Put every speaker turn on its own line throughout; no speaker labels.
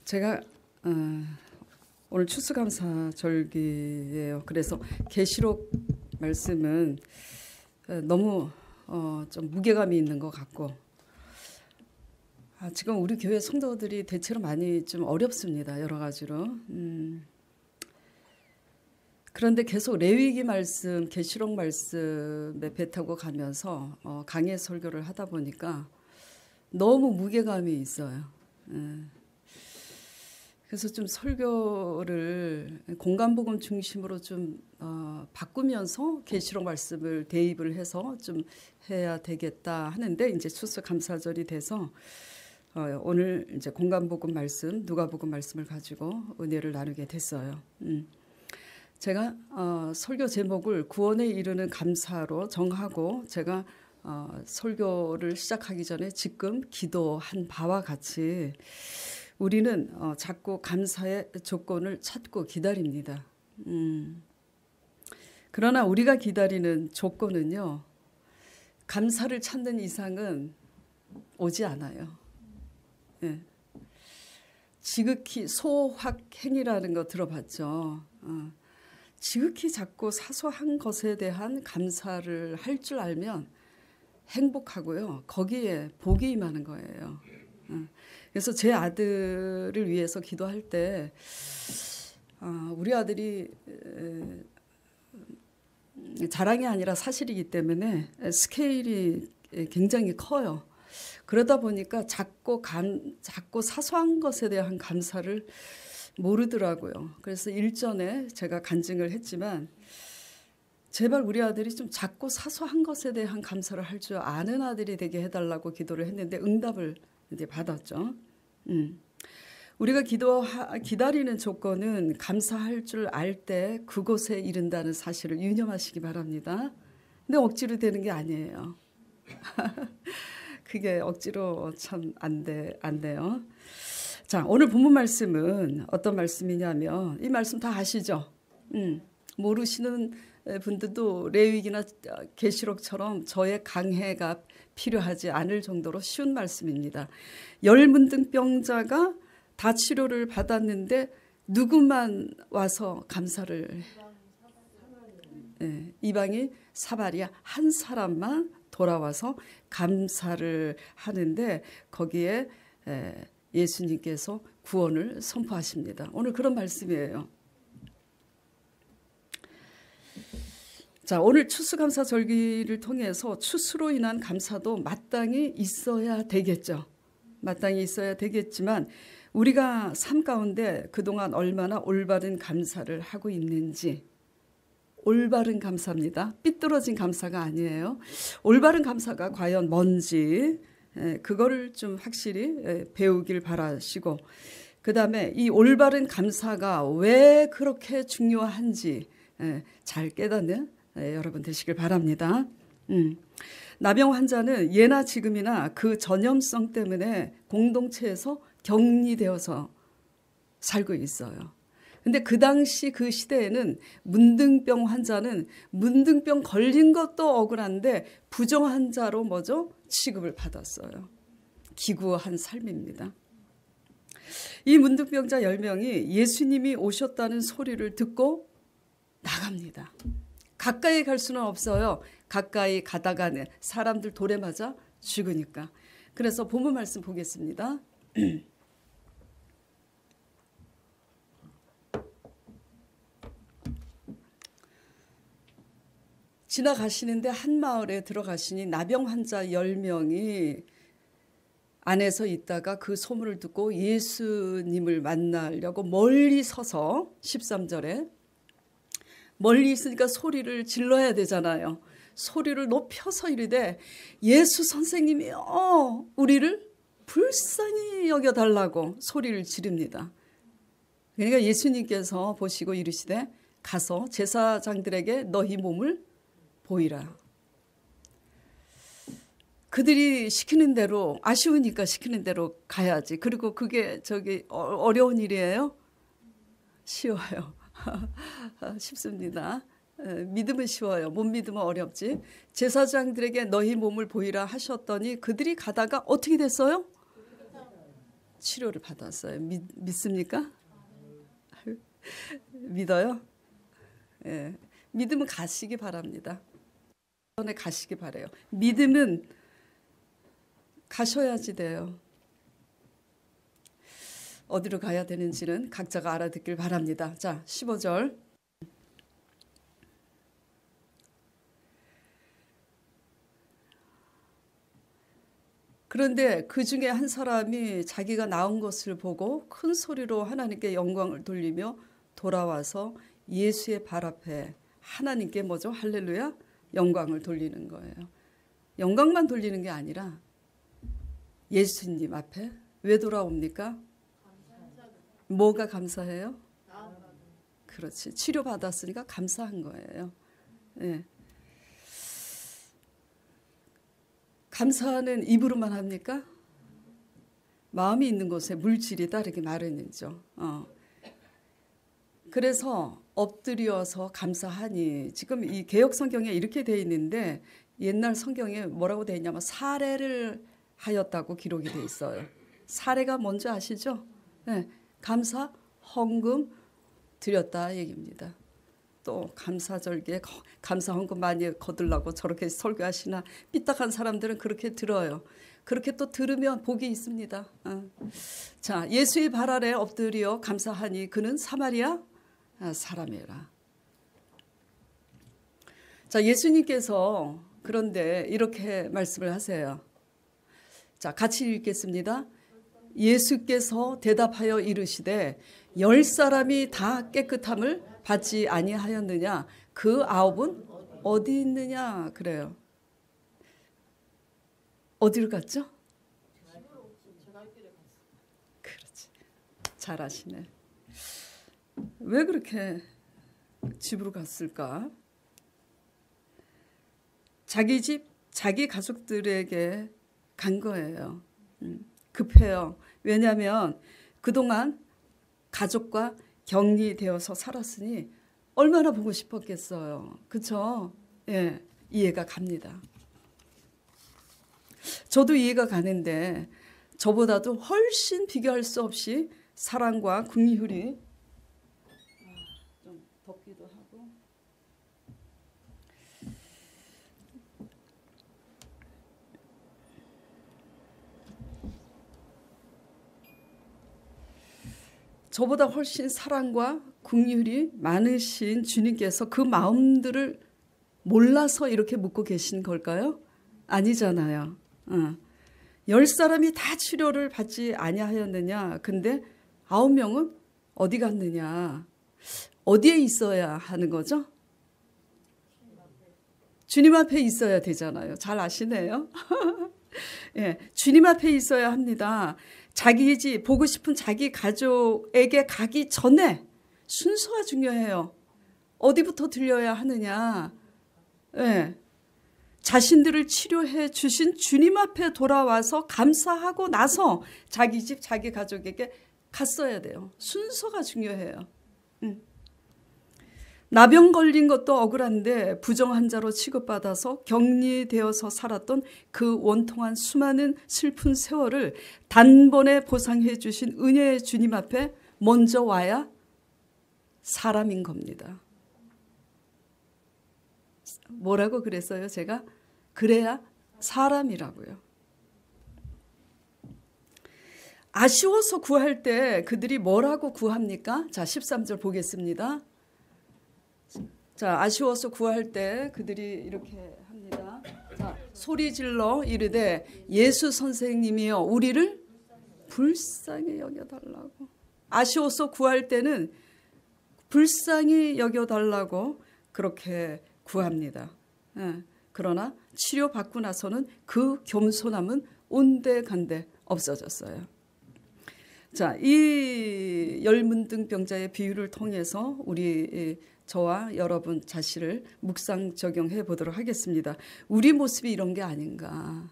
제가 오늘 추수감사절기예요. 그래서 계시록 말씀은 너무 좀 무게감이 있는 것 같고 지금 우리 교회 성도들이 대체로 많이 좀 어렵습니다. 여러 가지로. 그런데 계속 레위기 말씀, 계시록 말씀에 배 타고 가면서 강해 설교를 하다 보니까 너무 무게감이 있어요. 그래서 좀 설교를 공간복음 중심으로 좀 바꾸면서 계시록 말씀을 대입을 해서 좀 해야 되겠다 하는데 이제 추수감사절이 돼서 오늘 이제 공간복음 말씀, 누가복음 말씀을 가지고 은혜를 나누게 됐어요. 제가 설교 제목을 구원에 이르는 감사로 정하고 제가 설교를 시작하기 전에 지금 기도한 바와 같이 우리는 자꾸 감사의 조건을 찾고 기다립니다. 그러나 우리가 기다리는 조건은요, 감사를 찾는 이상은 오지 않아요. 예. 지극히 소확행이라는 거 들어봤죠. 지극히 작고 사소한 것에 대한 감사를 할 줄 알면 행복하고요. 거기에 복이 임하는 거예요. 그래서 제 아들을 위해서 기도할 때 우리 아들이 자랑이 아니라 사실이기 때문에 스케일이 굉장히 커요. 그러다 보니까 작고 사소한 것에 대한 감사를 모르더라고요. 그래서 일전에 제가 간증을 했지만 제발 우리 아들이 좀 작고 사소한 것에 대한 감사를 할 줄 아는 아들이 되게 해달라고 기도를 했는데 응답을 이제 받았죠. 우리가 기다리는 조건은 감사할 줄 알 때 그곳에 이른다는 사실을 유념하시기 바랍니다. 근데 억지로 되는 게 아니에요. 그게 억지로 참 안 돼요. 자, 오늘 본문 말씀은 어떤 말씀이냐면 이 말씀 다 아시죠? 모르시는 분들도 레위기나 계시록처럼 저의 강해가 필요하지 않을 정도로 쉬운 말씀입니다. 열문둥병자가 다 치료를 받았는데 누구만 와서 감사를 이방인 사마리아 한 사람만 돌아와서 감사를 하는데 거기에 예수님께서 구원을 선포하십니다. 오늘 그런 말씀이에요. 자, 오늘 추수감사절기를 통해서 추수로 인한 감사도 마땅히 있어야 되겠죠. 마땅히 있어야 되겠지만 우리가 삶 가운데 그동안 얼마나 올바른 감사를 하고 있는지, 올바른 감사입니다. 삐뚤어진 감사가 아니에요. 올바른 감사가 과연 뭔지 그거를 좀 확실히 배우길 바라시고, 그 다음에 이 올바른 감사가 왜 그렇게 중요한지 잘 깨닫는 여러분 되시길 바랍니다. 나병 환자는 예나 지금이나 그 전염성 때문에 공동체에서 격리되어서 살고 있어요. 근데 그 당시 그 시대에는 문둥병 환자는 문둥병 걸린 것도 억울한데 부정환자로 취급을 받았어요. 기구한 삶입니다. 이 문둥병자 10명이 예수님이 오셨다는 소리를 듣고 나갑니다. 가까이 갈 수는 없어요. 가까이 가다가는 사람들 돌에 맞아 죽으니까. 그래서 본문 말씀 보겠습니다. 지나가시는데 한 마을에 들어가시니 나병 환자 10명이 안에서 있다가 그 소문을 듣고 예수님을 만나려고 멀리 서서 13절에 멀리 있으니까 소리를 질러야 되잖아요. 소리를 높여서 이르되 예수 선생님이여 우리를 불쌍히 여겨달라고 소리를 지릅니다. 그러니까 예수님께서 보시고 이르시되 가서 제사장들에게 너희 몸을 보이라. 그들이 시키는 대로, 아쉬우니까 시키는 대로 가야지. 그리고 그게 어려운 일이에요? 쉬워요. 쉽습니다. 믿으면 쉬워요. 못 믿으면 어렵지. 제사장들에게 너희 몸을 보이라 하셨더니 그들이 가다가 어떻게 됐어요? 치료를 받았어요. 믿습니까? 믿어요? 예. 믿음은 가시기 바랍니다. 전에 가시기 바래요. 믿음은 가셔야지 돼요. 어디로 가야 되는지는 각자가 알아듣길 바랍니다. 자, 15절. 그런데 그 중에 한 사람이 자기가 나은 것을 보고 큰 소리로 하나님께 영광을 돌리며 돌아와서 예수의 발 앞에 하나님께 뭐죠? 할렐루야? 영광을 돌리는 거예요. 영광만 돌리는 게 아니라 예수님 앞에 왜 돌아옵니까? 뭐가 감사해요? 그렇지. 치료받았으니까 감사한 거예요. 네. 감사는 입으로만 합니까? 마음이 있는 곳에 물질이 따르기 마련이죠. 그래서 엎드려서 감사하니, 지금 이 개역 성경에 이렇게 돼 있는데 옛날 성경에 뭐라고 돼 있냐면 사례를 하였다고 기록이 돼 있어요. 사례가 뭔지 아시죠? 네. 감사, 헌금 드렸다 얘기입니다. 또 감사절기에 감사 헌금 많이 거들라고 저렇게 설교하시나 삐딱한 사람들은 그렇게 들어요. 그렇게 또 들으면 복이 있습니다. 자, 예수의 발 아래 엎드려 감사하니 그는 사마리아 사람이라. 자, 예수님께서 그런데 이렇게 말씀을 하세요. 자, 같이 읽겠습니다. 예수께서 대답하여 이르시되 10사람이 다 깨끗함을 받지 아니하였느냐? 그 9은 어디 있느냐? 그래요. 어디로 갔죠? 그렇지. 잘 아시네. 왜 그렇게 집으로 갔을까? 자기 집, 자기 가족들에게 간 거예요. 급해요. 왜냐하면 그동안 가족과 격리되어서 살았으니 얼마나 보고 싶었겠어요. 그렇죠? 예, 이해가 갑니다. 저도 이해가 가는데 저보다도 훨씬 비교할 수 없이 사랑과 긍휼이 좀 덥기도 하고 저보다 훨씬 사랑과 긍휼이 많으신 주님께서 그 마음들을 몰라서 이렇게 묻고 계신 걸까요? 아니잖아요. 10사람이 다 치료를 받지 아니하였느냐? 근데 9명은 어디 갔느냐? 어디에 있어야 하는 거죠? 주님 앞에 있어야 되잖아요. 잘 아시네요. 예, 주님 앞에 있어야 합니다. 자기 집, 보고 싶은 자기 가족에게 가기 전에 순서가 중요해요. 어디부터 들려야 하느냐? 예, 자신들을 치료해 주신 주님 앞에 돌아와서 감사하고 나서 자기 집, 자기 가족에게 갔어야 돼요. 순서가 중요해요. 나병 걸린 것도 억울한데 부정환자로 취급받아서 격리되어서 살았던 그 원통한 수많은 슬픈 세월을 단번에 보상해 주신 은혜의 주님 앞에 먼저 와야 사람인 겁니다. 뭐라고 그랬어요? 제가 그래야 사람이라고요. 아쉬워서 구할 때 그들이 뭐라고 구합니까? 자, 13절 보겠습니다. 자, 아쉬워서 구할 때 그들이 이렇게 합니다. 자, 소리 질러 이르되 예수 선생님이여 우리를 불쌍히 여겨달라고. 아쉬워서 구할 때는 불쌍히 여겨달라고 그렇게 구합니다. 그러나 치료받고 나서는 그 겸손함은 온데간데 없어졌어요. 자, 이 열문등병자의 비유를 통해서 우리 저와 여러분 자신을 묵상 적용해 보도록 하겠습니다. 우리 모습이 이런 게 아닌가.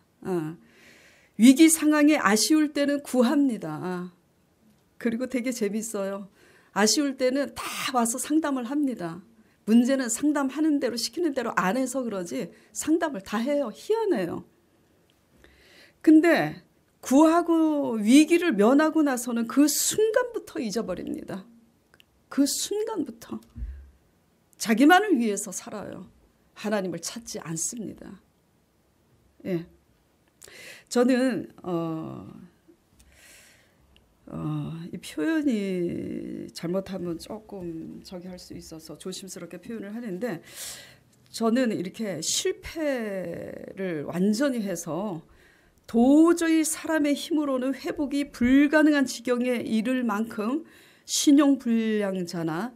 위기 상황에 아쉬울 때는 구합니다. 그리고 되게 재밌어요. 아쉬울 때는 다 와서 상담을 합니다. 문제는 상담하는 대로 시키는 대로 안 해서 그러지 상담을 다 해요. 희한해요. 근데 구하고 위기를 면하고 나서는 그 순간부터 잊어버립니다. 그 순간부터 자기만을 위해서 살아요. 하나님을 찾지 않습니다. 예. 저는 이 표현이 잘못하면 조금 저기 할 수 있어서 조심스럽게 표현을 하는데, 저는 이렇게 실패를 완전히 해서 도저히 사람의 힘으로는 회복이 불가능한 지경에 이를 만큼 신용불량자나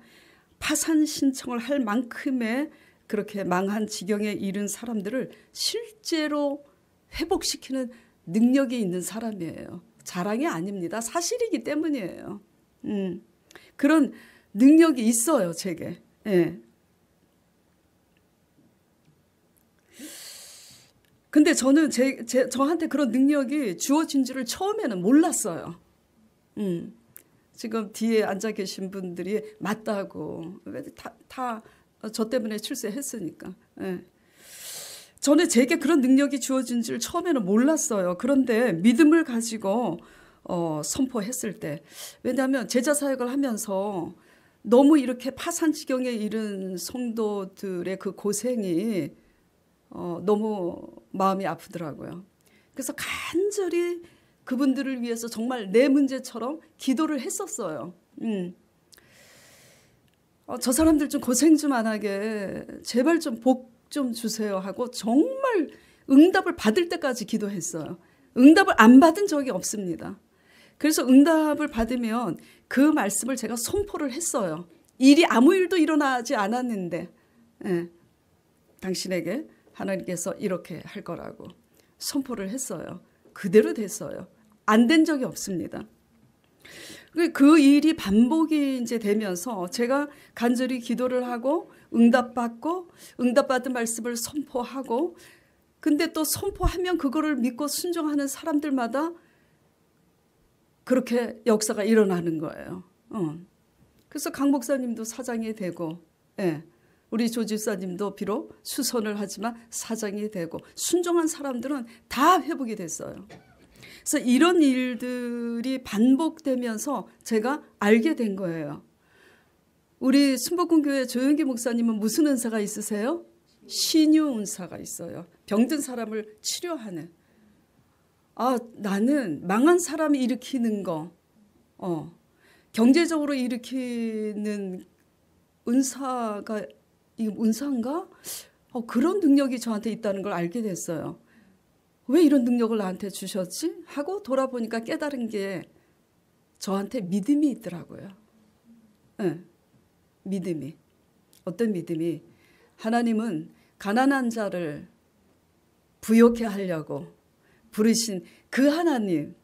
파산 신청을 할 만큼의 그렇게 망한 지경에 이른 사람들을 실제로 회복시키는 능력이 있는 사람이에요. 자랑이 아닙니다. 사실이기 때문이에요. 그런 능력이 있어요, 제게. 예. 근데 저는 저한테 그런 능력이 주어진 줄을 처음에는 몰랐어요. 지금 뒤에 앉아 계신 분들이 맞다고. 다 저 때문에 출세했으니까. 예. 저는 제게 그런 능력이 주어진 줄 처음에는 몰랐어요. 그런데 믿음을 가지고 선포했을 때, 왜냐하면 제자 사역을 하면서 너무 이렇게 파산 지경에 이른 성도들의 그 고생이 너무 마음이 아프더라고요. 그래서 간절히 그분들을 위해서 정말 내 문제처럼 기도를 했었어요. 저 사람들 좀 고생 좀 안 하게 제발 좀 복 좀 주세요 하고 정말 응답을 받을 때까지 기도했어요. 응답을 안 받은 적이 없습니다. 그래서 응답을 받으면 그 말씀을 제가 선포를 했어요. 일이 아무 일도 일어나지 않았는데, 예, 당신에게 하나님께서 이렇게 할 거라고 선포를 했어요. 그대로 됐어요. 안 된 적이 없습니다. 그 일이 반복이 이제 되면서 제가 간절히 기도를 하고 응답받고 응답받은 말씀을 선포하고, 근데 또 선포하면 그거를 믿고 순종하는 사람들마다 그렇게 역사가 일어나는 거예요. 그래서 강 목사님도 사장이 되고, 예, 우리 조 집사님도 비록 수선을 하지만 사장이 되고, 순종한 사람들은 다 회복이 됐어요. 그래서 이런 일들이 반복되면서 제가 알게 된 거예요. 우리 순복음교회 조영기 목사님은 무슨 은사가 있으세요? 신유 은사가 있어요. 병든 사람을 치료하는. 나는 망한 사람이 일으키는 거, 경제적으로 일으키는 은사가, 이 은사인가? 그런 능력이 저한테 있다는 걸 알게 됐어요. 왜 이런 능력을 나한테 주셨지? 하고 돌아보니까 깨달은 게 저한테 믿음이 있더라고요. 네, 믿음이. 어떤 믿음이? 하나님은 가난한 자를 부욕해 하려고 부르신 그 하나님,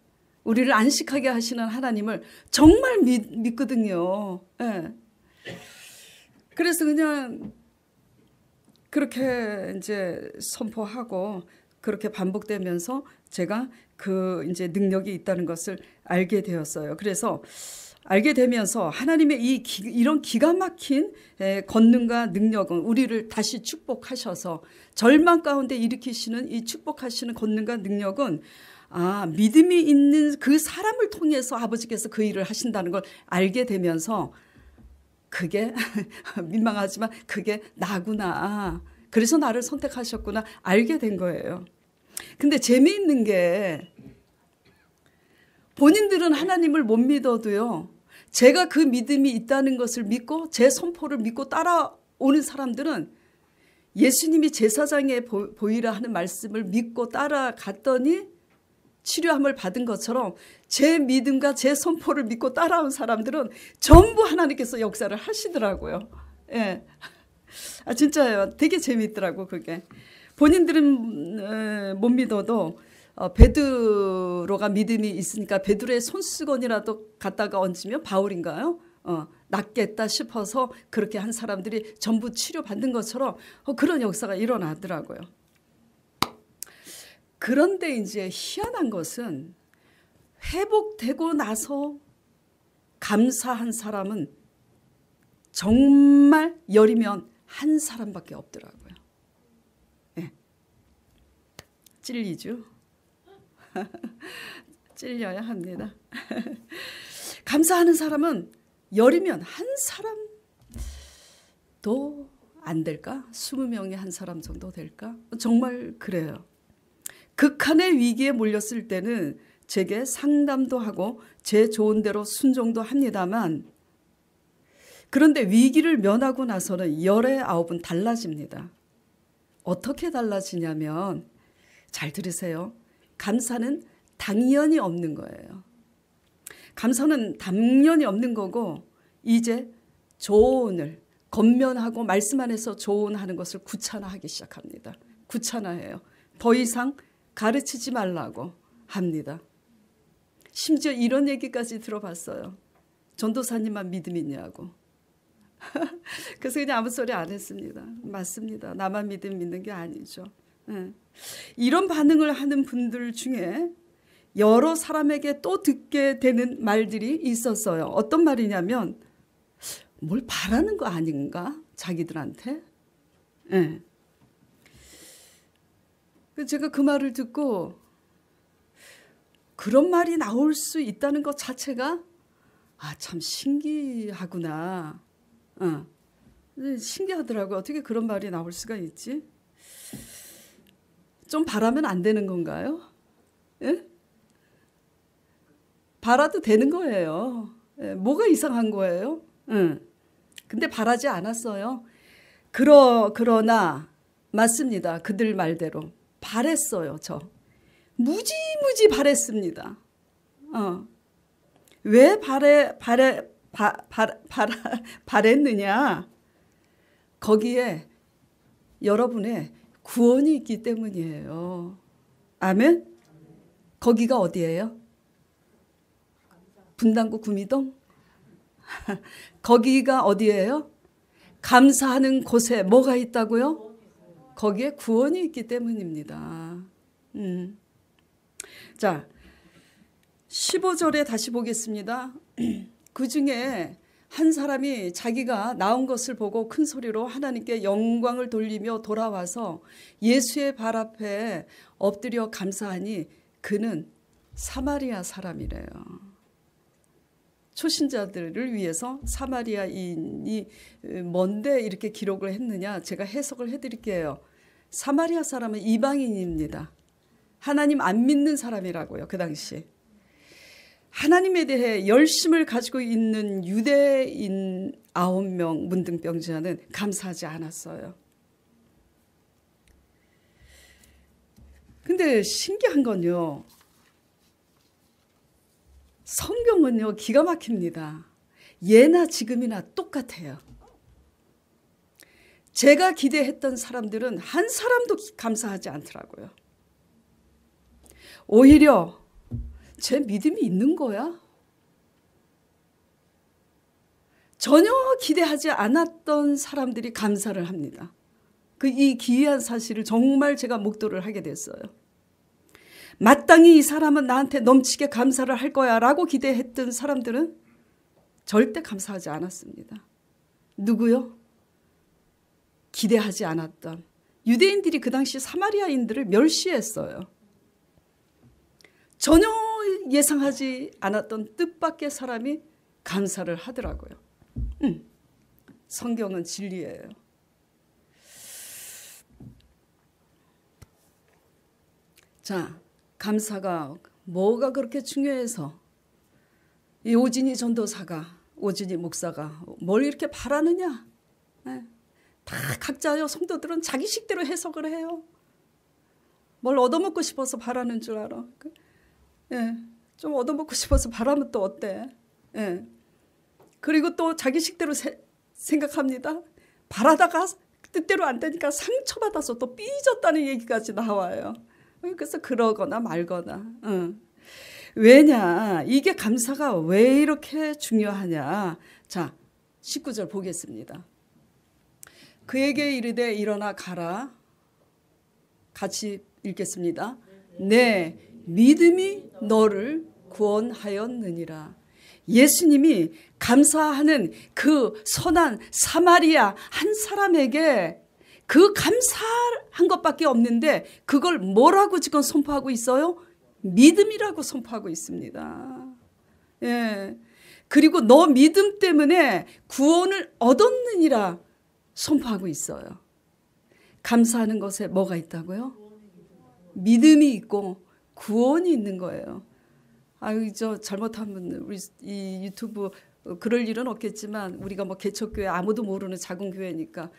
우리를 안식하게 하시는 하나님을 정말 믿거든요. 네. 그래서 그냥 그렇게 이제 선포하고 그렇게 반복되면서 제가 그 이제 능력이 있다는 것을 알게 되었어요. 그래서 알게 되면서 하나님의 이런 기가 막힌 권능과 능력은 우리를 다시 축복하셔서 절망 가운데 일으키시는 이 축복하시는 권능과 능력은 믿음이 있는 그 사람을 통해서 아버지께서 그 일을 하신다는 걸 알게 되면서 그게 민망하지만 그게 나구나. 그래서 나를 선택하셨구나 알게 된 거예요. 근데 재미있는 게 본인들은 하나님을 못 믿어도요, 제가 그 믿음이 있다는 것을 믿고 제 선포를 믿고 따라오는 사람들은 예수님이 제사장에 보이라 하는 말씀을 믿고 따라갔더니 치료함을 받은 것처럼 제 믿음과 제 선포를 믿고 따라온 사람들은 전부 하나님께서 역사를 하시더라고요. 예. 진짜예요. 되게 재미있더라고 그게. 본인들은 못 믿어도 베드로가 믿음이 있으니까 베드로의 손수건이라도 갖다가 얹으면 바울인가요? 낫겠다 싶어서 그렇게 한 사람들이 전부 치료받는 것처럼 그런 역사가 일어나더라고요. 그런데 이제 희한한 것은 회복되고 나서 감사한 사람은 정말 열이면 한 사람밖에 없더라고요. 네. 찔리죠? 찔려야 합니다. 감사하는 사람은 열이면 한 사람도 안 될까? 20명에 한 사람 정도 될까? 정말 그래요. 극한의 위기에 몰렸을 때는 제게 상담도 하고 제 좋은 대로 순종도 합니다만, 그런데 위기를 면하고 나서는 열의 아홉은 달라집니다. 어떻게 달라지냐면, 잘 들으세요. 감사는 당연히 없는 거예요. 감사는 당연히 없는 거고, 이제 조언을 겉면하고 말씀 안에서 조언하는 것을 구차나하기 시작합니다. 구차나해요. 더 이상 가르치지 말라고 합니다. 심지어 이런 얘기까지 들어봤어요. 전도사님만 믿음 있냐고. 그래서 그냥 아무 소리 안 했습니다. 맞습니다. 나만 믿는 게 아니죠. 이런 반응을 하는 분들 중에 여러 사람에게 또 듣게 되는 말들이 있었어요. 어떤 말이냐면, 뭘 바라는 거 아닌가? 자기들한테? 네. 제가 그 말을 듣고 그런 말이 나올 수 있다는 것 자체가 참 신기하구나. 신기하더라고요. 어떻게 그런 말이 나올 수가 있지? 좀 바라면 안 되는 건가요? 예? 바라도 되는 거예요. 예, 뭐가 이상한 거예요? 근데 바라지 않았어요. 그러나 맞습니다. 그들 말대로 바랬어요. 저 무지무지 바랬습니다. 왜 바랬느냐? 거기에 여러분의 구원이 있기 때문이에요. 아멘? 거기가 어디예요? 분당구 구미동? 거기가 어디예요? 감사하는 곳에 뭐가 있다고요? 거기에 구원이 있기 때문입니다. 자, 15절에 다시 보겠습니다. 그 중에 한 사람이 자기가 나온 것을 보고 큰 소리로 하나님께 영광을 돌리며 돌아와서 예수의 발 앞에 엎드려 감사하니 그는 사마리아 사람이래요. 초신자들을 위해서 사마리아인이 뭔데 이렇게 기록을 했느냐, 제가 해석을 해드릴게요. 사마리아 사람은 이방인입니다. 하나님 안 믿는 사람이라고요. 그 당시 하나님에 대해 열심을 가지고 있는 유대인 9명 문둥병자는 감사하지 않았어요. 근데 신기한 건요, 성경은요 기가 막힙니다. 예나 지금이나 똑같아요. 제가 기대했던 사람들은 한 사람도 감사하지 않더라고요. 오히려 제 믿음이 있는 거야? 전혀 기대하지 않았던 사람들이 감사를 합니다. 이 기이한 사실을 정말 제가 목도를 하게 됐어요. 마땅히 이 사람은 나한테 넘치게 감사를 할 거야 라고 기대했던 사람들은 절대 감사하지 않았습니다. 누구요? 기대하지 않았던 유대인들이 그 당시 사마리아인들을 멸시했어요. 전혀 예상하지 않았던 뜻밖의 사람이 감사를 하더라고요. 성경은 진리예요. 자, 감사가 뭐가 그렇게 중요해서 이 오진이 전도사가, 오진이 목사가 뭘 이렇게 바라느냐? 다 각자요, 성도들은 자기식대로 해석을 해요. 뭘 얻어먹고 싶어서 바라는 줄 알아. 좀 얻어먹고 싶어서 바라면 또 어때? 그리고 또 자기식대로 생각합니다. 바라다가 뜻대로 안 되니까 상처받아서 또 삐졌다는 얘기까지 나와요. 그래서 그러거나 말거나. 왜냐? 이게 감사가 왜 이렇게 중요하냐? 자, 19절 보겠습니다. 그에게 이르되 일어나 가라. 같이 읽겠습니다. 네, 믿음이 너를 구원하였느니라. 예수님이 감사하는 그 선한 사마리아 한 사람에게 그 감사한 것밖에 없는데 그걸 뭐라고 지금 선포하고 있어요? 믿음이라고 선포하고 있습니다. 예. 그리고 너 믿음 때문에 구원을 얻었느니라 선포하고 있어요. 감사하는 것에 뭐가 있다고요? 믿음이 있고 구원이 있는 거예요. 아유, 저 잘못하면 우리 이 유튜브 그럴 일은 없겠지만 우리가 뭐 개척교회 아무도 모르는 작은 교회니까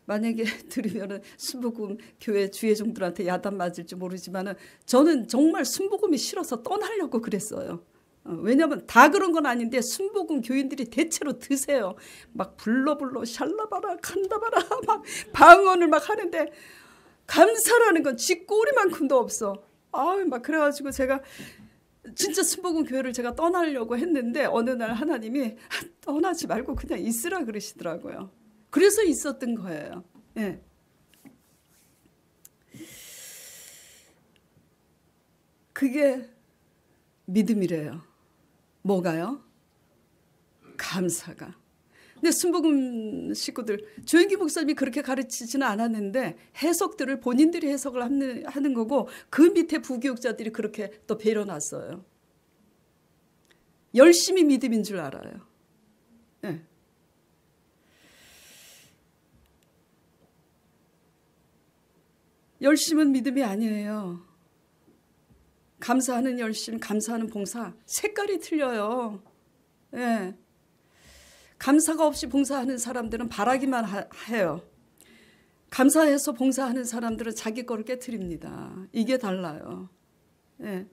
만약에 들으면은 순복음 교회 주회종들한테 야단 맞을지 모르지만은 저는 정말 순복음이 싫어서 떠나려고 그랬어요. 왜냐하면 다 그런 건 아닌데 순복음 교인들이 대체로 드세요. 막 불러 샬라바라 칸다바라 막 방언을 막 하는데 감사라는 건 지 꼬리만큼도 없어. 막 그래가지고 제가 진짜 순복음 교회를 제가 떠나려고 했는데 어느 날 하나님이 떠나지 말고 그냥 있으라 그러시더라고요. 그래서 있었던 거예요. 예. 그게 믿음이래요. 뭐가요? 감사가. 근데 순복음 식구들 조영기 목사님이 그렇게 가르치지는 않았는데 해석들을 본인들이 해석을 하는 거고 그 밑에 부교육자들이 그렇게 또 배려놨어요. 열심히 믿음인 줄 알아요. 네. 열심은 믿음이 아니에요. 감사하는 열심, 감사하는 봉사 색깔이 틀려요. 네. 감사가 없이 봉사하는 사람들은 바라기만 해요. 감사해서 봉사하는 사람들은 자기 거를 깨트립니다. 이게 달라요. 네.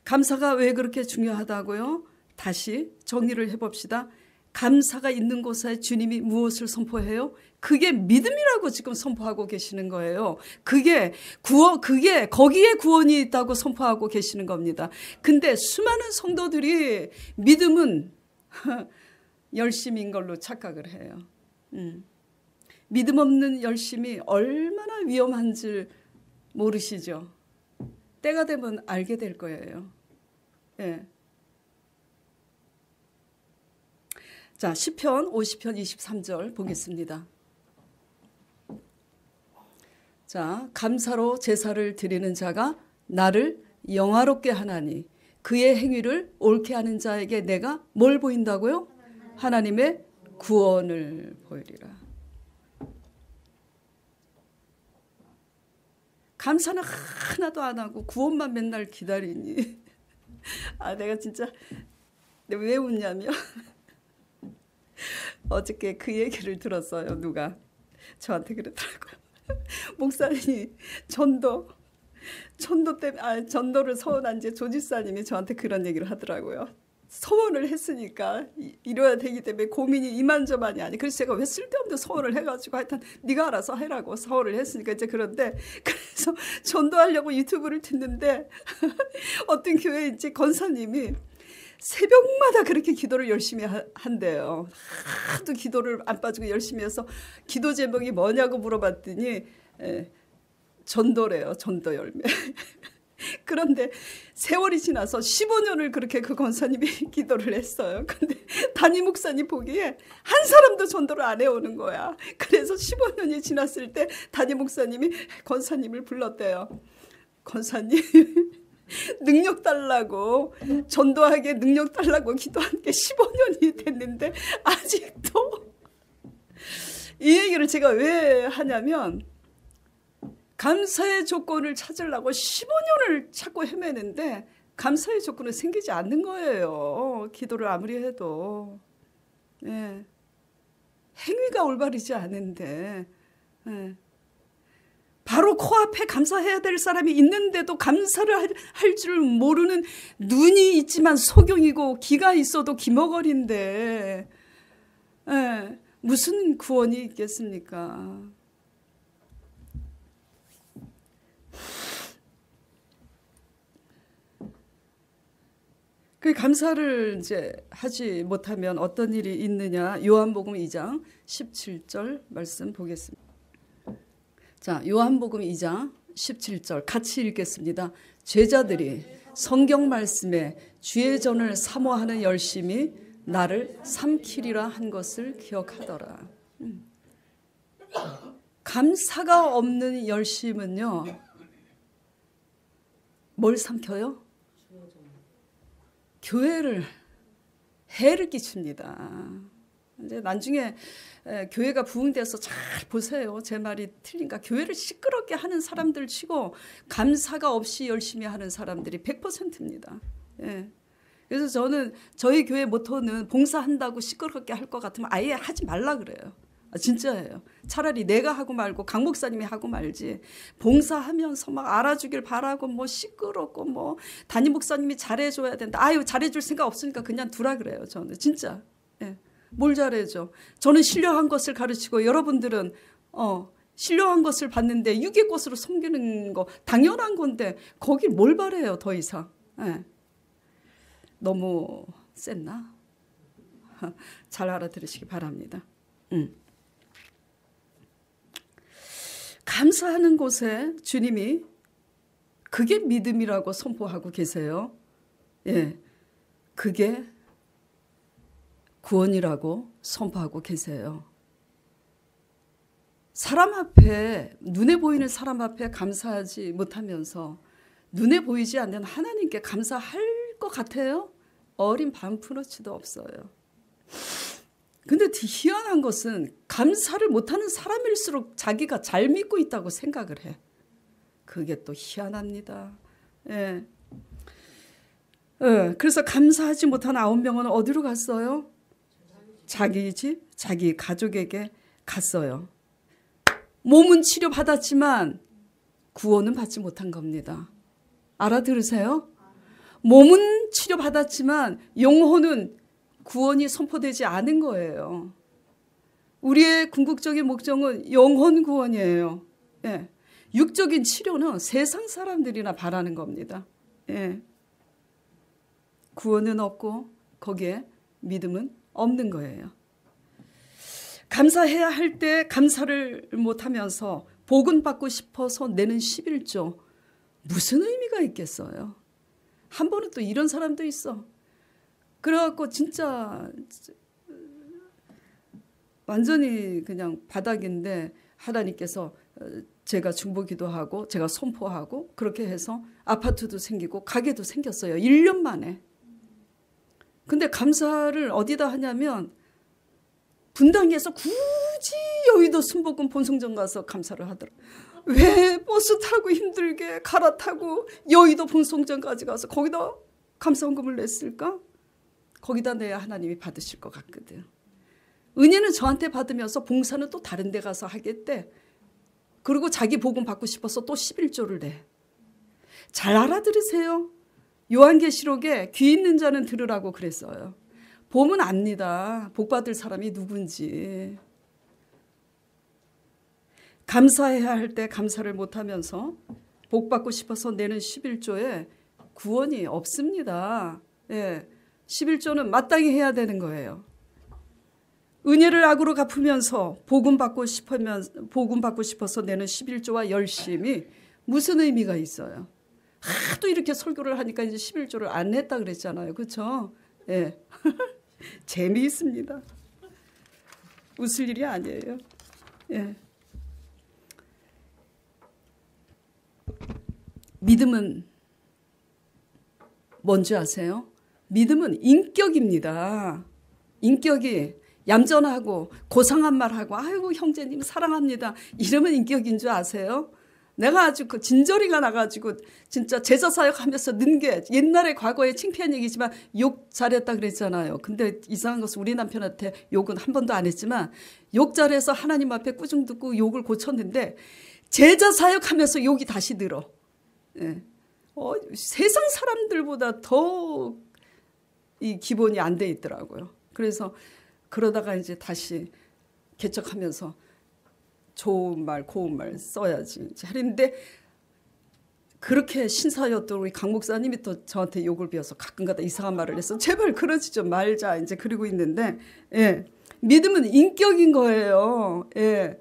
감사가 왜 그렇게 중요하다고요? 다시 정리를 해봅시다. 감사가 있는 곳에 주님이 무엇을 선포해요? 그게 믿음이라고 지금 선포하고 계시는 거예요. 그게 거기에 구원이 있다고 선포하고 계시는 겁니다. 근데 수많은 성도들이 믿음은 열심인 걸로 착각을 해요. 믿음 없는 열심이 얼마나 위험한 줄 모르시죠? 때가 되면 알게 될 거예요. 예. 자, 시편 50편 23절 보겠습니다. 자, 감사로 제사를 드리는 자가 나를 영화롭게 하나니 그의 행위를 옳게 하는 자에게 내가 뭘 보인다고요? 하나님의 구원을 보이리라. 감사는 하나도 안 하고 구원만 맨날 기다리니 내가 진짜 왜 웃냐면 어저께 그 얘기를 들었어요. 누가 저한테 그러더라고요. 목사님이 전도 때문에 전도를 서원한 지 조지사님이 저한테 그런 얘기를 하더라고요. 서원을 했으니까 이뤄야 되기 때문에 고민이 이만저만이 아니. 그래서 제가 왜 쓸데없는 서원을 해가지고 하여튼 네가 알아서 해라고 서원을 했으니까 이제 그런데 그래서 전도하려고 유튜브를 듣는데 어떤 교회 이제 권사님이 새벽마다 그렇게 기도를 열심히 한대요. 하도 기도를 안 빠지고 열심히 해서 기도 제목이 뭐냐고 물어봤더니 전도래요. 전도 열매. 그런데 세월이 지나서 15년을 그렇게 그 권사님이 기도를 했어요. 근데 담임 목사님 보기에 한 사람도 전도를 안 해오는 거야. 그래서 15년이 지났을 때 담임 목사님이 권사님을 불렀대요. 권사님 능력 달라고 전도하게 능력 달라고 기도한 게 15년이 됐는데 아직도 이 얘기를 제가 왜 하냐면 감사의 조건을 찾으려고 15년을 찾고 헤매는데 감사의 조건은 생기지 않는 거예요. 기도를 아무리 해도. 예. 행위가 올바르지 않은데 바로 코앞에 감사해야 될 사람이 있는데도 감사를 할 줄 모르는 눈이 있지만 소경이고 귀가 있어도 기머거린데 무슨 구원이 있겠습니까? 그 감사를 이제 하지 못하면 어떤 일이 있느냐? 요한복음 2장 17절 말씀 보겠습니다. 자, 요한복음 2장 17절 같이 읽겠습니다. 제자들이 성경 말씀에 주의 전을 사모하는 열심이 나를 삼키리라 한 것을 기억하더라. 감사가 없는 열심은요, 뭘 삼켜요? 교회를 해를 끼칩니다. 이제 나중에 교회가 부흥돼서 잘 보세요. 제 말이 틀린가? 교회를 시끄럽게 하는 사람들 치고 감사가 없이 열심히 하는 사람들이 100%입니다. 예. 그래서 저는 저희 교회 모토는 봉사한다고 시끄럽게 할 것 같으면 아예 하지 말라 그래요. 진짜예요. 차라리 내가 하고 말고 강 목사님이 하고 말지. 봉사하면서 막 알아주길 바라고 뭐 시끄럽고 뭐 담임 목사님이 잘해줘야 된다. 아유 잘해줄 생각 없으니까 그냥 두라 그래요. 저는 진짜. 예. 뭘 잘해줘. 저는 신령한 것을 가르치고 여러분들은 신령한 것을 봤는데 유괴꽃으로 섬기는 거 당연한 건데 거길 뭘 바래요 더 이상. 예. 너무 셌나? 잘 알아들으시기 바랍니다. 감사하는 곳에 주님이 그게 믿음이라고 선포하고 계세요. 예, 그게 구원이라고 선포하고 계세요. 사람 앞에 눈에 보이는 사람 앞에 감사하지 못하면서 눈에 보이지 않는 하나님께 감사할 것 같아요? 어린 반푼어치도 없어요. 근데 희한한 것은 감사를 못하는 사람일수록 자기가 잘 믿고 있다고 생각을 해. 그게 또 희한합니다. 예. 그래서 감사하지 못한 9명은 어디로 갔어요? 자기 집, 자기 가족에게 갔어요. 몸은 치료받았지만 구원은 받지 못한 겁니다. 알아들으세요? 몸은 치료받았지만 영혼은 구원이 선포되지 않은 거예요. 우리의 궁극적인 목적은 영혼 구원이에요. 예. 육적인 치료는 세상 사람들이나 바라는 겁니다. 예. 구원은 없고 거기에 믿음은 없는 거예요. 감사해야 할 때 감사를 못하면서 복은 받고 싶어서 내는 11조 무슨 의미가 있겠어요? 한 번은 또 이런 사람도 있어. 그래갖고 진짜 완전히 그냥 바닥인데 하나님께서 제가 중보기도 하고 제가 선포하고 그렇게 해서 아파트도 생기고 가게도 생겼어요. 1년 만에. 근데 감사를 어디다 하냐면 분당에서 굳이 여의도 순복음 본성전 가서 감사를 하더라고요. 왜 버스 타고 힘들게 갈아타고 여의도 본성전까지 가서 거기다 감사헌금을 냈을까? 거기다 내야 하나님이 받으실 것 같거든. 은혜는 저한테 받으면서 봉사는 또 다른 데 가서 하겠대. 그리고 자기 복음 받고 싶어서 또 11조를 내. 잘 알아들으세요. 요한계시록에 귀 있는 자는 들으라고 그랬어요. 보면 압니다. 복 받을 사람이 누군지. 감사해야 할 때 감사를 못하면서 복 받고 싶어서 내는 11조에 구원이 없습니다. 예. 11조는 마땅히 해야 되는 거예요. 은혜를 악으로 갚으면서 복음 받고 싶어서 내는 11조와 열심이 무슨 의미가 있어요? 하도 이렇게 설교를 하니까 이제 11조를 안 냈다 그랬잖아요. 그렇죠? 예. 재미있습니다. 웃을 일이 아니에요. 예. 믿음은 뭔지 아세요? 믿음은 인격입니다. 인격이 얌전하고 고상한 말하고 아이고 형제님 사랑합니다. 이러면 인격인 줄 아세요? 내가 아주 그 진저리가 나가지고 진짜 제자 사역하면서 는 게 옛날에 과거에 창피한 얘기지만 욕 잘했다 그랬잖아요. 근데 이상한 것은 우리 남편한테 욕은 한 번도 안 했지만 욕 잘해서 하나님 앞에 꾸중 듣고 욕을 고쳤는데 제자 사역하면서 욕이 다시 늘어. 예. 세상 사람들보다 더 이 기본이 안 돼 있더라고요. 그래서 그러다가 이제 다시 개척하면서 좋은 말, 고운 말 써야지 하는데 그렇게 신사였던 우리 강 목사님이 또 저한테 욕을 비워서 가끔가다 이상한 말을 해서 제발 그러지 좀 말자 이제 그러고 있는데 예. 믿음은 인격인 거예요. 예.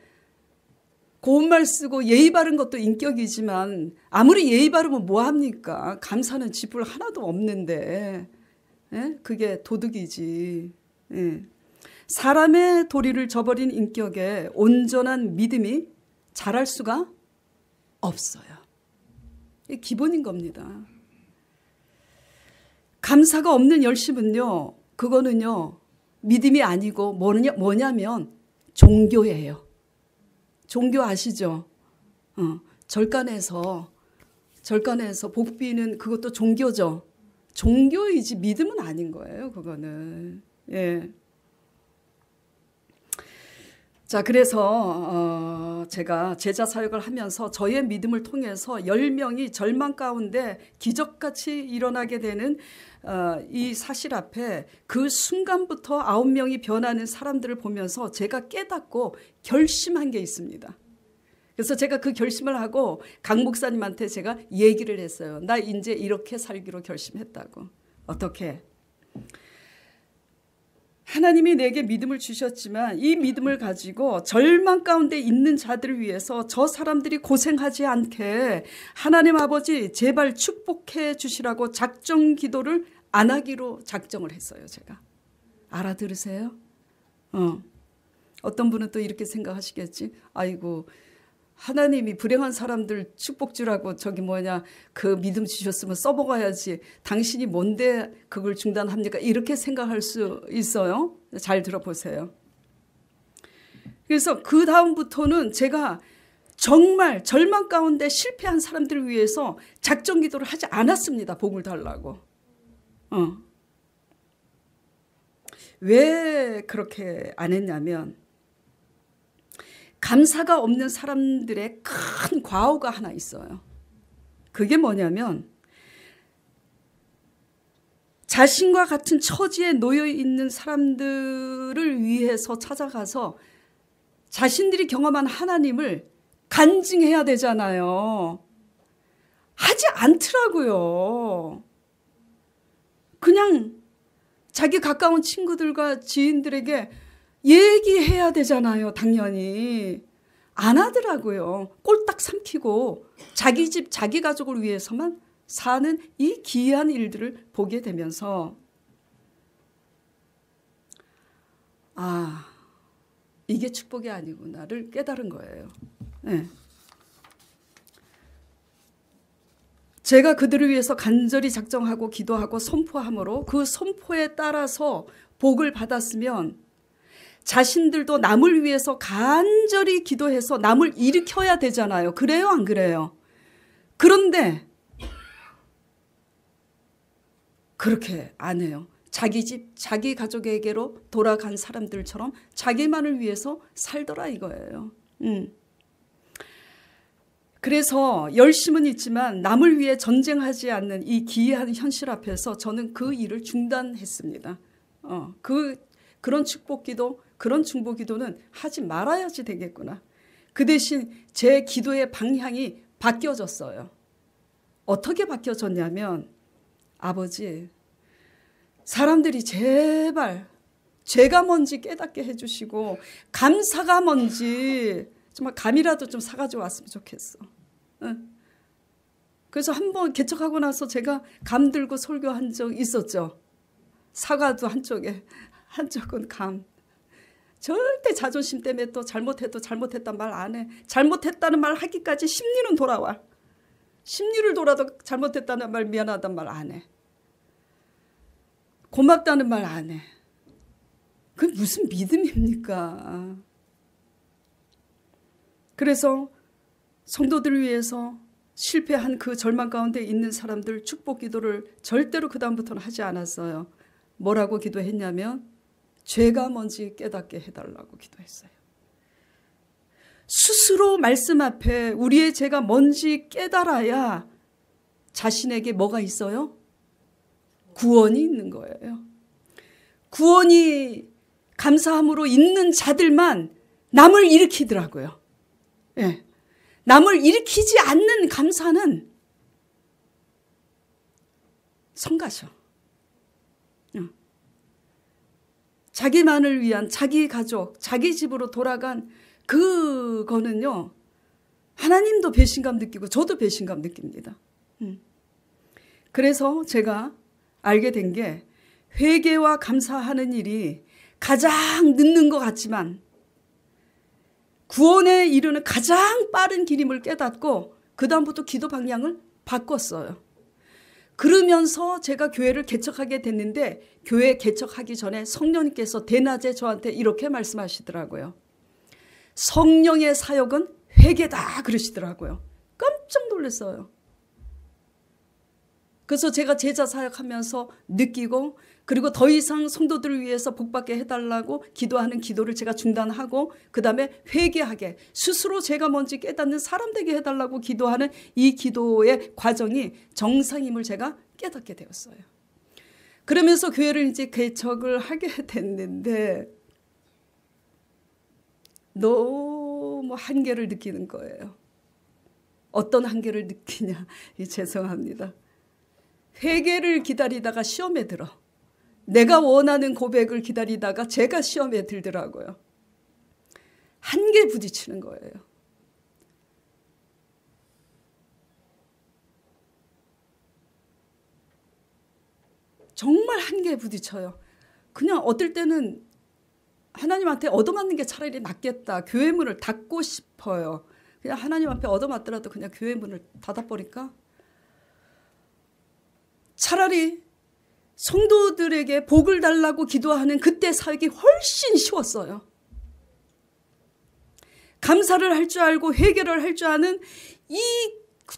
고운 말 쓰고 예의 바른 것도 인격이지만 아무리 예의 바르면 뭐합니까? 감사는 지불 하나도 없는데 예? 그게 도덕이지. 예. 사람의 도리를 저버린 인격에 온전한 믿음이 자랄 수가 없어요. 이게 기본인 겁니다. 감사가 없는 열심은요, 그거는요 믿음이 아니고 뭐냐면 종교예요. 종교 아시죠? 절간에서 복비는 그것도 종교죠. 종교이지 믿음은 아닌 거예요. 그거는. 예. 자, 그래서 제가 제자 사역을 하면서 저의 믿음을 통해서 10명이 절망 가운데 기적같이 일어나게 되는 이 사실 앞에 그 순간부터 9명이 변하는 사람들을 보면서 제가 깨닫고 결심한 게 있습니다. 그래서 제가 그 결심을 하고 강 목사님한테 제가 얘기를 했어요. 나 이제 이렇게 살기로 결심했다고. 어떻게? 하나님이 내게 믿음을 주셨지만 이 믿음을 가지고 절망 가운데 있는 자들을 위해서 저 사람들이 고생하지 않게 하나님 아버지 제발 축복해 주시라고 작정 기도를 안 하기로 작정을 했어요. 제가. 알아들으세요? 어떤 분은 또 이렇게 생각하시겠지. 아이고, 하나님이 불행한 사람들 축복 주라고 그 믿음 주셨으면 써먹어야지. 당신이 뭔데 그걸 중단합니까? 이렇게 생각할 수 있어요. 잘 들어보세요. 그래서 그 다음부터는 제가 정말 절망 가운데 실패한 사람들을 위해서 작정 기도를 하지 않았습니다. 복을 달라고. 왜 그렇게 안 했냐면 감사가 없는 사람들의 큰 과오가 하나 있어요. 그게 뭐냐면 자신과 같은 처지에 놓여 있는 사람들을 위해서 찾아가서 자신들이 경험한 하나님을 간증해야 되잖아요. 하지 않더라고요. 그냥 자기 가까운 친구들과 지인들에게 얘기해야 되잖아요. 당연히. 안 하더라고요. 꼴딱 삼키고 자기 집 자기 가족을 위해서만 사는 이 기이한 일들을 보게 되면서 이게 축복이 아니구나를 깨달은 거예요. 네. 제가 그들을 위해서 간절히 작정하고 기도하고 선포함으로 그 선포에 따라서 복을 받았으면 자신들도 남을 위해서 간절히 기도해서 남을 일으켜야 되잖아요. 그래요, 안 그래요? 그런데 그렇게 안 해요. 자기 집, 자기 가족에게로 돌아간 사람들처럼 자기만을 위해서 살더라 이거예요. 그래서 열심은 있지만 남을 위해 전쟁하지 않는 이 기이한 현실 앞에서 저는 그 일을 중단했습니다. 그런 축복기도, 그런 중보기도는 하지 말아야지 되겠구나. 그 대신 제 기도의 방향이 바뀌어졌어요. 어떻게 바뀌어졌냐면 아버지, 사람들이 제발 죄가 뭔지 깨닫게 해주시고 감사가 뭔지 정말 감이라도 좀 사가지고 왔으면 좋겠어. 그래서 한번 개척하고 나서 제가 감 들고 설교한 적 있었죠. 사과도 한쪽은 감. 절대 자존심 때문에 또 잘못해도 잘못했단 말 안 해. 잘못했다는 말 하기까지 심리는 돌아와. 심리를 돌아도 잘못했다는 말, 미안하다는 말 안 해. 고맙다는 말 안 해. 그게 무슨 믿음입니까? 그래서 성도들을 위해서 실패한 그 절망 가운데 있는 사람들 축복 기도를 절대로 그 다음부터는 하지 않았어요. 뭐라고 기도했냐면 죄가 뭔지 깨닫게 해달라고 기도했어요. 스스로 말씀 앞에 우리의 죄가 뭔지 깨달아야 자신에게 뭐가 있어요? 구원이 있는 거예요. 구원이 감사함으로 있는 자들만 남을 일으키더라고요. 예. 남을 일으키지 않는 감사는 성가셔. 자기만을 위한 자기 가족, 자기 집으로 돌아간 그거는요. 하나님도 배신감 느끼고 저도 배신감 느낍니다. 그래서 제가 알게 된 게 회개와 감사하는 일이 가장 늦는 것 같지만 구원에 이르는 가장 빠른 길임을 깨닫고 그 다음부터 기도 방향을 바꿨어요. 그러면서 제가 교회를 개척하게 됐는데 교회 개척하기 전에 성령님께서 대낮에 저한테 이렇게 말씀하시더라고요. 성령의 사역은 회개다 그러시더라고요. 깜짝 놀랐어요. 그래서 제가 제자 사역하면서 느끼고, 그리고 더 이상 성도들을 위해서 복받게 해달라고 기도하는 기도를 제가 중단하고, 그 다음에 회개하게, 스스로 제가 뭔지 깨닫는 사람 되게 해달라고 기도하는 이 기도의 과정이 정상임을 제가 깨닫게 되었어요. 그러면서 교회를 이제 개척을 하게 됐는데 너무 한계를 느끼는 거예요. 어떤 한계를 느끼냐, 죄송합니다. 회개를 기다리다가 시험에 들어. 내가 원하는 고백을 기다리다가 제가 시험에 들더라고요. 한계에 부딪히는 거예요. 정말 한계에 부딪혀요. 그냥 어떨 때는 하나님한테 얻어맞는 게 차라리 낫겠다. 교회 문을 닫고 싶어요. 그냥 하나님 앞에 얻어맞더라도 그냥 교회 문을 닫아버릴까? 차라리 성도들에게 복을 달라고 기도하는 그때 사역이 훨씬 쉬웠어요. 감사를 할 줄 알고 회개를 할 줄 아는 이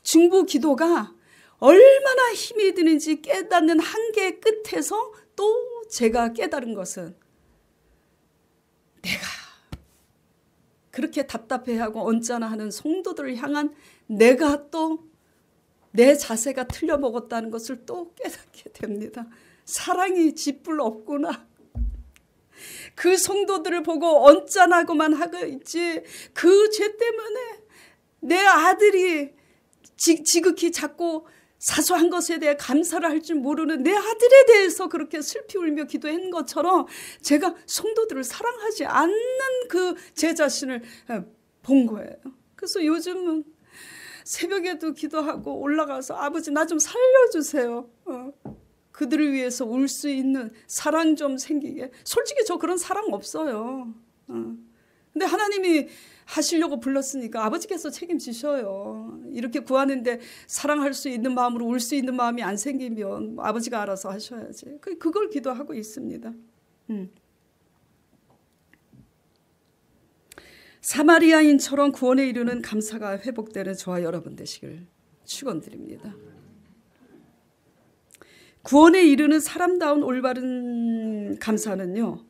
중보 기도가 얼마나 힘이 드는지 깨닫는 한계의 끝에서 또 제가 깨달은 것은, 내가 그렇게 답답해하고 언짢아하는 성도들을 향한 내가 또 내 자세가 틀려먹었다는 것을 또 깨닫게 됩니다. 사랑이 짚불 없구나. 그 성도들을 보고 언짢아하고만 하고 있지, 그 죄 때문에 내 아들이 지극히 작고 사소한 것에 대해 감사를 할 줄 모르는 내 아들에 대해서 그렇게 슬피 울며 기도한 것처럼 제가 성도들을 사랑하지 않는 그 제 자신을 본 거예요. 그래서 요즘은 새벽에도 기도하고 올라가서 아버지 나 좀 살려주세요. 그들을 위해서 울 수 있는 사랑 좀 생기게. 솔직히 저 그런 사랑 없어요. 근데 하나님이 하시려고 불렀으니까 아버지께서 책임지셔요. 이렇게 구하는데 사랑할 수 있는 마음으로 울 수 있는 마음이 안 생기면 아버지가 알아서 하셔야지. 그걸 기도하고 있습니다. 사마리아인처럼 구원에 이르는 감사가 회복되는 저와 여러분 되시길 축원드립니다. 구원에 이르는 사람다운 올바른 감사는요,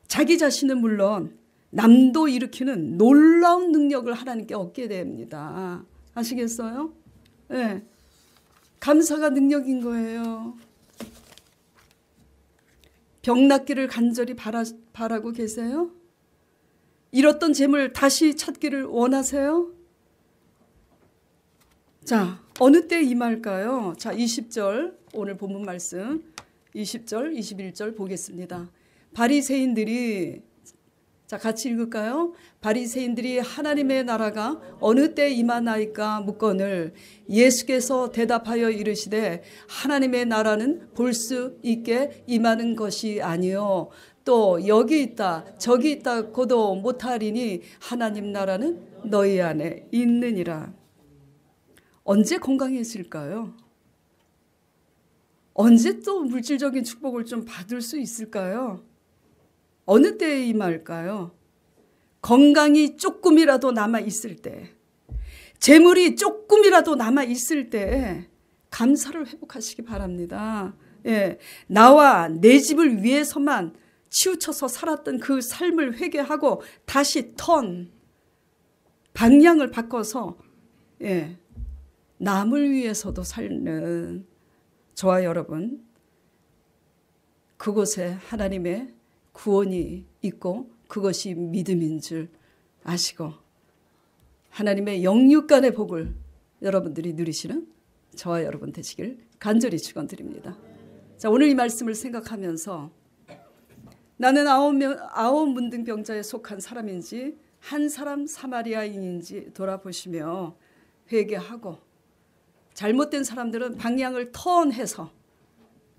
자기 자신은 물론 남도 일으키는 놀라운 능력을 하나님께 얻게 됩니다. 아시겠어요? 네. 감사가 능력인 거예요. 병 낫기를 간절히 바라고 계세요? 잃었던 재물 다시 찾기를 원하세요? 자, 어느 때 임할까요? 자, 20절 오늘 본문 말씀 20절, 21절 보겠습니다. 바리새인들이, 자 같이 읽을까요? 바리새인들이 하나님의 나라가 어느 때 임하나이까 묻거늘 예수께서 대답하여 이르시되 하나님의 나라는 볼 수 있게 임하는 것이 아니요 또 여기 있다 저기 있다고도 못하리니 하나님 나라는 너희 안에 있느니라. 언제 건강해질까요? 언제 또 물질적인 축복을 좀 받을 수 있을까요? 어느 때에 임할까요? 건강이 조금이라도 남아있을 때, 재물이 조금이라도 남아있을 때 감사를 회복하시기 바랍니다. 예, 나와 내 집을 위해서만 치우쳐서 살았던 그 삶을 회개하고 다시 방향을 바꿔서 남을 위해서도 살는 저와 여러분, 그곳에 하나님의 구원이 있고 그것이 믿음인 줄 아시고 하나님의 영육간의 복을 여러분들이 누리시는 저와 여러분 되시길 간절히 축원드립니다. 자, 오늘 이 말씀을 생각하면서 나는 아홉 문둥병자에 속한 사람인지 한 사람 사마리아인인지 돌아보시며 회개하고, 잘못된 사람들은 방향을 턴해서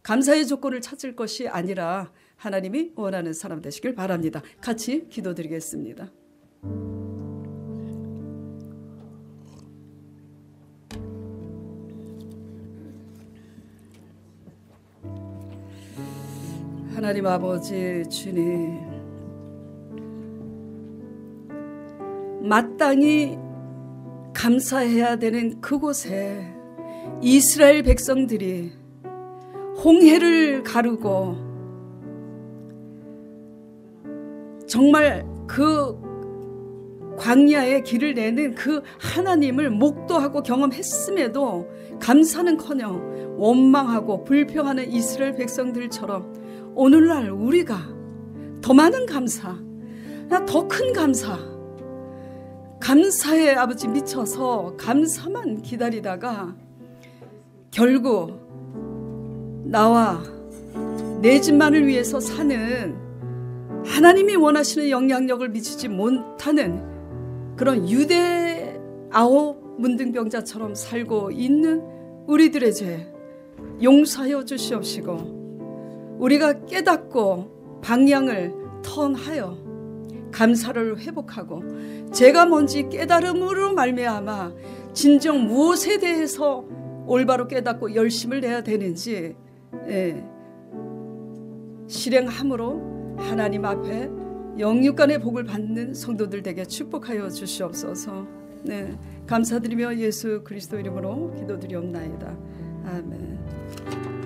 감사의 조건을 찾을 것이 아니라 하나님이 원하는 사람 되시길 바랍니다. 같이 기도드리겠습니다. 하나님 아버지 주님, 마땅히 감사해야 되는 그곳에 이스라엘 백성들이 홍해를 가르고 정말 그 광야의 길을 내는 그 하나님을 목도하고 경험했음에도 감사는커녕 원망하고 불평하는 이스라엘 백성들처럼 오늘날 우리가 더 많은 감사, 더 큰 감사에 아버지 미쳐서 감사만 기다리다가 결국 나와 내 집만을 위해서 사는 하나님이 원하시는 영향력을 미치지 못하는 그런 유대 아홉 문둥병자처럼 살고 있는 우리들의 죄 용서하여 주시옵시고, 우리가 깨닫고 방향을 턴하여 감사를 회복하고 죄가 뭔지 깨달음으로 말미암아 진정 무엇에 대해서 올바로 깨닫고 열심을 내야 되는지 실행함으로 하나님 앞에 영육간의 복을 받는 성도들 되게 축복하여 주시옵소서. 감사드리며 예수 그리스도 이름으로 기도드리옵나이다. 아멘.